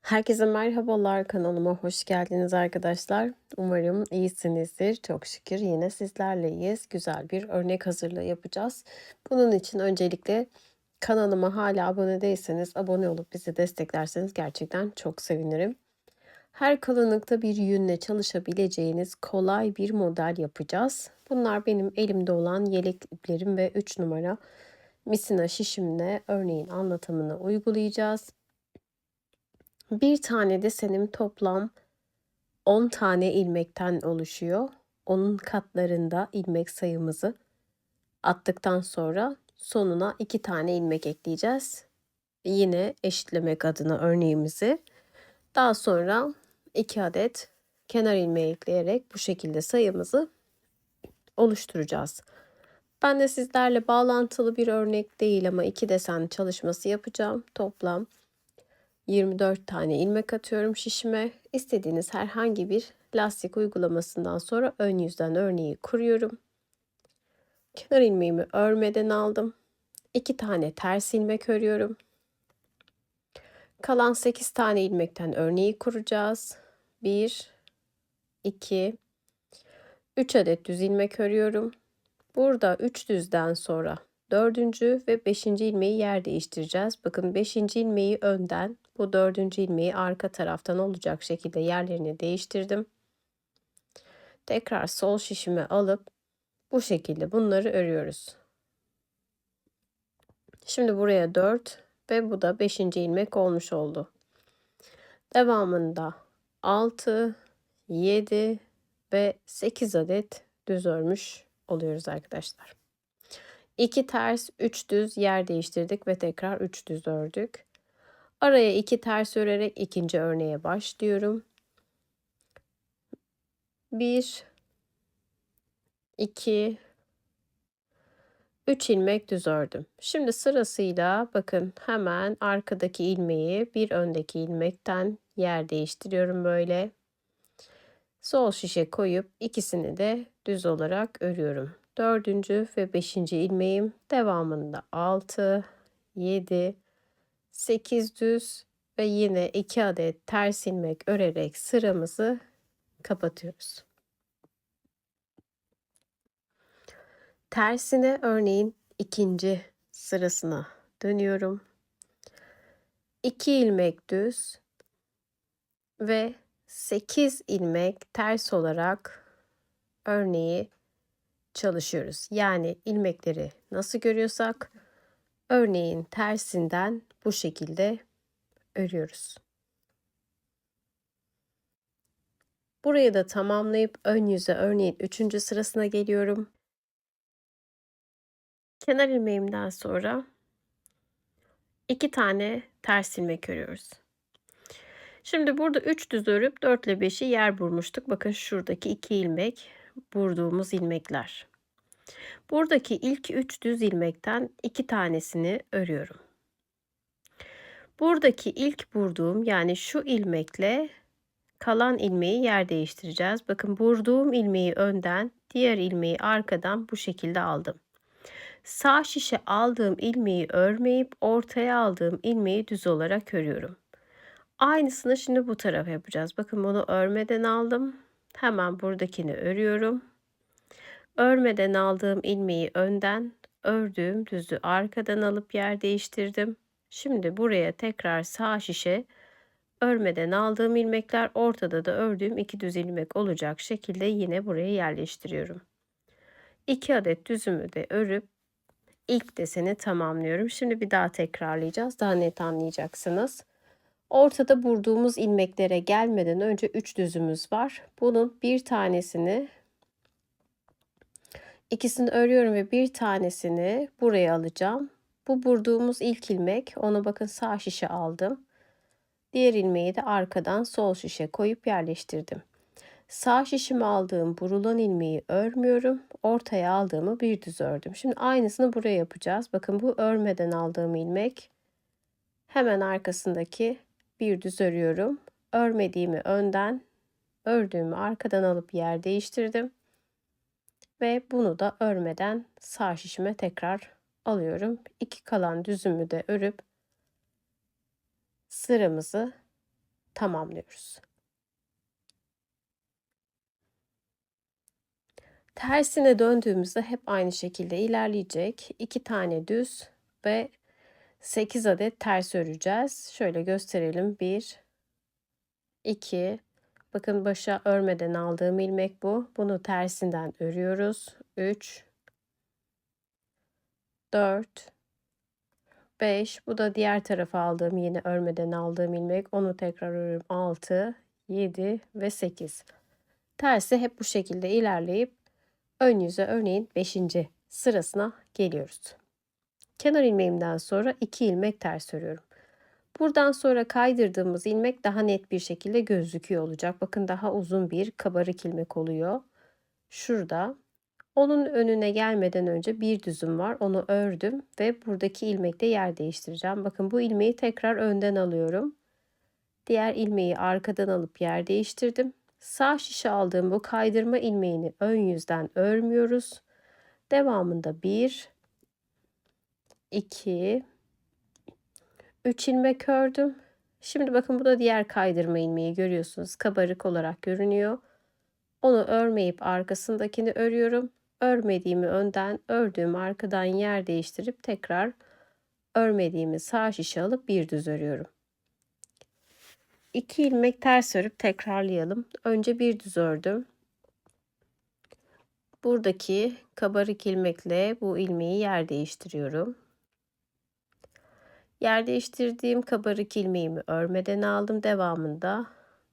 Herkese merhabalar, kanalıma hoş geldiniz arkadaşlar. Umarım iyisinizdir. Çok şükür yine sizlerleyiz. Güzel bir örnek hazırlığı yapacağız. Bunun için öncelikle kanalıma hala abone değilseniz abone olup bizi desteklerseniz gerçekten çok sevinirim. Her kalınlıkta bir yünle çalışabileceğiniz kolay bir model yapacağız. Bunlar benim elimde olan yelek iplerim ve 3 numara misina şişimle örneğin anlatımını uygulayacağız. Bir tane desenim toplam 10 tane ilmekten oluşuyor. Onun katlarında ilmek sayımızı attıktan sonra sonuna 2 tane ilmek ekleyeceğiz. Yine eşitlemek adına örneğimizi. Daha sonra 2 adet kenar ilmeği ekleyerek bu şekilde sayımızı oluşturacağız. Ben de sizlerle bağlantılı bir örnek değil ama 2 desen çalışması yapacağım. Toplam 24 tane ilmek atıyorum şişime. İstediğiniz herhangi bir lastik uygulamasından sonra ön yüzden örneği kuruyorum. Kenar ilmeğimi örmeden aldım. 2 tane ters ilmek örüyorum. Kalan 8 tane ilmekten örneği kuracağız. 1, 2, 3 adet düz ilmek örüyorum. Burada 3 düzden sonra 4. ve 5. ilmeği yer değiştireceğiz. Bakın 5. ilmeği önden, bu 4. ilmeği arka taraftan olacak şekilde yerlerini değiştirdim. Tekrar sol şişime alıp bu şekilde bunları örüyoruz. Şimdi buraya 4 ve bu da 5. ilmek olmuş oldu. Devamında 6, 7 ve 8 adet düz örmüş oluyoruz arkadaşlar. 2 ters, 3 düz yer değiştirdik ve tekrar 3 düz ördük. Araya 2 ters örerek ikinci örneğe başlıyorum. 1, 2, 3 ilmek düz ördüm. Şimdi sırasıyla bakın hemen arkadaki ilmeği bir öndeki ilmekten yer değiştiriyorum böyle. Sol şişe koyup ikisini de düz olarak örüyorum. 4. ve 5. ilmeğim, devamında 6, 7, 8 düz ve yine 2 adet ters ilmek örerek sıramızı kapatıyoruz. Tersine örneğin ikinci sırasına dönüyorum. 2 ilmek düz ve 8 ilmek ters olarak örneği çalışıyoruz. Yani ilmekleri nasıl görüyorsak örneğin tersinden bu şekilde örüyoruz. Burayı da tamamlayıp ön yüze örneğin 3. sırasına geliyorum. Kenar ilmeğimden sonra 2 tane ters ilmek örüyoruz. Şimdi burada 3 düz örüp 4 ile 5'i yer vurmuştuk. Bakın şuradaki 2 ilmek vurduğumuz ilmekler. Buradaki ilk 3 düz ilmekten 2 tanesini örüyorum. Buradaki ilk vurduğum yani şu ilmekle kalan ilmeği yer değiştireceğiz. Bakın vurduğum ilmeği önden, diğer ilmeği arkadan bu şekilde aldım. Sağ şişe aldığım ilmeği örmeyip ortaya aldığım ilmeği düz olarak örüyorum. Aynısını şimdi bu tarafa yapacağız. Bakın bunu örmeden aldım. Hemen buradakini örüyorum. Örmeden aldığım ilmeği önden, ördüğüm düzü arkadan alıp yer değiştirdim. Şimdi buraya tekrar sağ şişe örmeden aldığım ilmekler, ortada da ördüğüm 2 düz ilmek olacak şekilde yine buraya yerleştiriyorum. 2 adet düzümü de örüp ilk deseni tamamlıyorum. Şimdi bir daha tekrarlayacağız. Daha net anlayacaksınız. Ortada vurduğumuz ilmeklere gelmeden önce 3 düzümüz var. Bunun bir tanesini, ikisini örüyorum ve bir tanesini buraya alacağım. Bu vurduğumuz ilk ilmek. Onu bakın sağ şişe aldım. Diğer ilmeği de arkadan sol şişe koyup yerleştirdim. Sağ şişime aldığım vurulan ilmeği örmüyorum. Ortaya aldığımı bir düz ördüm. Şimdi aynısını buraya yapacağız. Bakın bu örmeden aldığım ilmek. Hemen arkasındaki bir düz örüyorum. Örmediğimi önden, ördüğümü arkadan alıp yer değiştirdim. Ve bunu da örmeden sağ şişime tekrar alıyorum. 2 kalan düzümü de örüp sıramızı tamamlıyoruz. Tersine döndüğümüzde hep aynı şekilde ilerleyecek. 2 tane düz ve 8 adet ters öreceğiz. Şöyle gösterelim. 1, 2, bakın başa örmeden aldığım ilmek bu. Bunu tersinden örüyoruz. 3, 4, 5. Bu da diğer tarafa aldığım, yine örmeden aldığım ilmek. Onu tekrar örüyorum. 6, 7 ve 8. Tersi hep bu şekilde ilerleyip ön yüze örneğin 5. sırasına geliyoruz. Kenar ilmeğimden sonra 2 ilmek ters örüyorum. Buradan sonra kaydırdığımız ilmek daha net bir şekilde gözüküyor olacak. Bakın daha uzun bir kabarık ilmek oluyor. Şurada. Onun önüne gelmeden önce bir düzüm var. Onu ördüm ve buradaki ilmekte yer değiştireceğim. Bakın bu ilmeği tekrar önden alıyorum. Diğer ilmeği arkadan alıp yer değiştirdim. Sağ şişe aldığım bu kaydırma ilmeğini ön yüzden örmüyoruz. Devamında 1, 2, 3 ilmek ördüm. Şimdi bakın bu da diğer kaydırma ilmeği, görüyorsunuz. Kabarık olarak görünüyor. Onu örmeyip arkasındakini örüyorum. Örmediğimi önden, ördüğümü arkadan yer değiştirip tekrar örmediğimi sağ şişe alıp bir düz örüyorum. 2 ilmek ters örüp tekrarlayalım. Önce bir düz ördüm. Buradaki kabarık ilmekle bu ilmeği yer değiştiriyorum. Yer değiştirdiğim kabarık ilmeğimi örmeden aldım. Devamında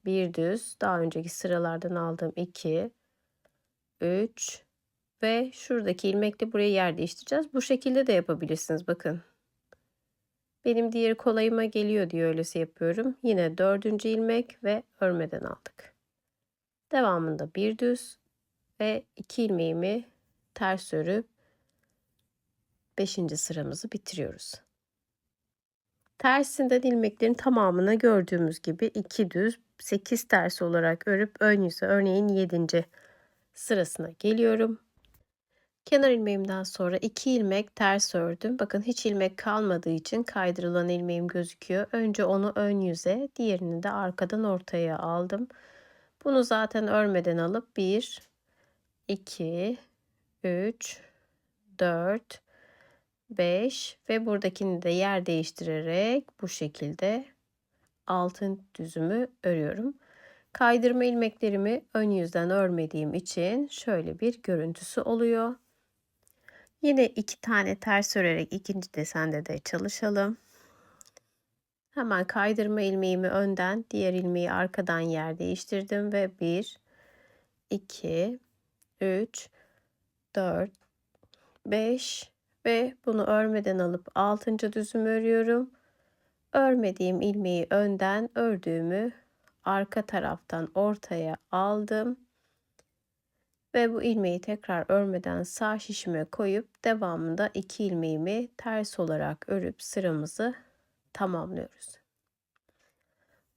bir düz, daha önceki sıralardan aldığım 2, 3 ve şuradaki ilmekle buraya yer değiştireceğiz. Bu şekilde de yapabilirsiniz. Bakın. Benim diğeri kolayıma geliyor diye öylesi yapıyorum. Yine 4. ilmek ve örmeden aldık. Devamında bir düz ve 2 ilmeğimi ters örüp 5. sıramızı bitiriyoruz. Tersinden ilmeklerin tamamına gördüğümüz gibi 2 düz 8 ters olarak örüp ön yüze örneğin 7. sırasına geliyorum. Kenar ilmeğimden sonra 2 ilmek ters ördüm. Bakın hiç ilmek kalmadığı için kaydırılan ilmeğim gözüküyor. Önce onu ön yüze, diğerini de arkadan ortaya aldım. Bunu zaten örmeden alıp 1, 2, 3, 4, 5 ve buradakini de yer değiştirerek bu şekilde altın düzümü örüyorum. Kaydırma ilmeklerimi ön yüzden örmediğim için şöyle bir görüntüsü oluyor. Yine 2 tane ters örerek ikinci desende de çalışalım. Hemen kaydırma ilmeğimi önden, diğer ilmeği arkadan yer değiştirdim ve 1, 2, 3, 4, 5 ve bunu örmeden alıp 6. düzümü örüyorum. Örmediğim ilmeği önden, ördüğümü arka taraftan ortaya aldım. Ve bu ilmeği tekrar örmeden sağ şişime koyup devamında 2 ilmeğimi ters olarak örüp sıramızı tamamlıyoruz.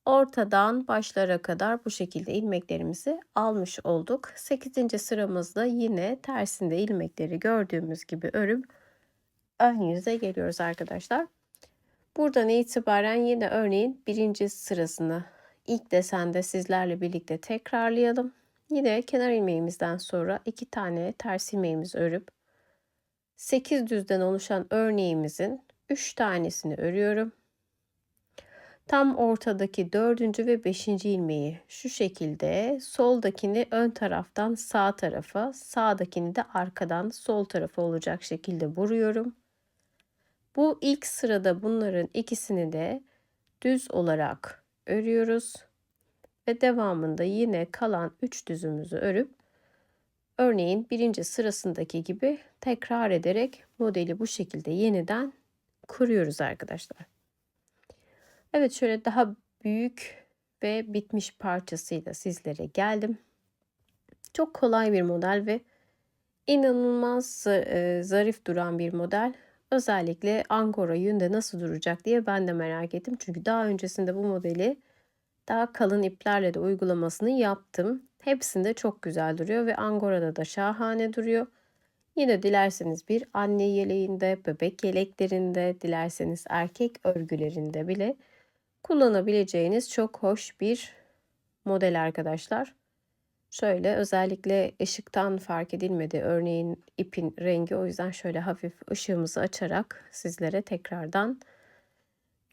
Ortadan başlara kadar bu şekilde ilmeklerimizi almış olduk. 8. sıramızda yine tersinde ilmekleri gördüğümüz gibi örüp ön yüze geliyoruz arkadaşlar. Buradan itibaren yine örneğin 1. sırasını ilk desende sizlerle birlikte tekrarlayalım. Yine kenar ilmeğimizden sonra 2 tane ters ilmeğimizi örüp 8 düzden oluşan örneğimizin 3 tanesini örüyorum. Tam ortadaki 4. ve 5. ilmeği şu şekilde, soldakini ön taraftan sağ tarafa, sağdakini de arkadan sol tarafa olacak şekilde vuruyorum. Bu ilk sırada bunların ikisini de düz olarak örüyoruz ve devamında yine kalan 3 düzümüzü örüp örneğin 1. sırasındaki gibi tekrar ederek modeli bu şekilde yeniden kuruyoruz arkadaşlar. Evet, şöyle daha büyük ve bitmiş parçasıyla sizlere geldim. Çok kolay bir model ve inanılmaz zarif duran bir model. Özellikle angora yünde nasıl duracak diye ben de merak ettim. Çünkü daha öncesinde bu modeli daha kalın iplerle de uygulamasını yaptım. Hepsinde çok güzel duruyor ve angorada da şahane duruyor. Yine dilerseniz bir anne yeleğinde, bebek yeleklerinde, dilerseniz erkek örgülerinde bile kullanabileceğiniz çok hoş bir model arkadaşlar. Şöyle özellikle ışıktan fark edilmedi örneğin ipin rengi. O yüzden şöyle hafif ışığımızı açarak sizlere tekrardan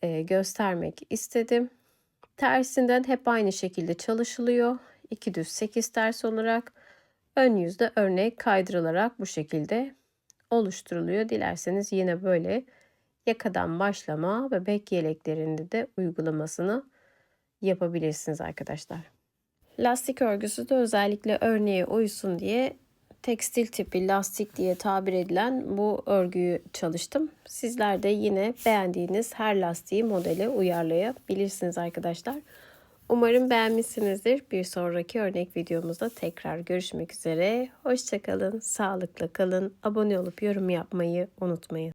göstermek istedim. Tersinden hep aynı şekilde çalışılıyor. 2 düz 8 ters olarak ön yüzde örnek kaydırılarak bu şekilde oluşturuluyor. Dilerseniz yine böyle yakadan başlama ve bek yeleklerinde de uygulamasını yapabilirsiniz arkadaşlar. Lastik örgüsü de özellikle örneğe uysun diye tekstil tipi lastik diye tabir edilen bu örgüyü çalıştım. Sizler de yine beğendiğiniz her lastiği modele uyarlayabilirsiniz arkadaşlar. Umarım beğenmişsinizdir. Bir sonraki örnek videomuzda tekrar görüşmek üzere. Hoşça kalın, sağlıkla kalın. Abone olup yorum yapmayı unutmayın.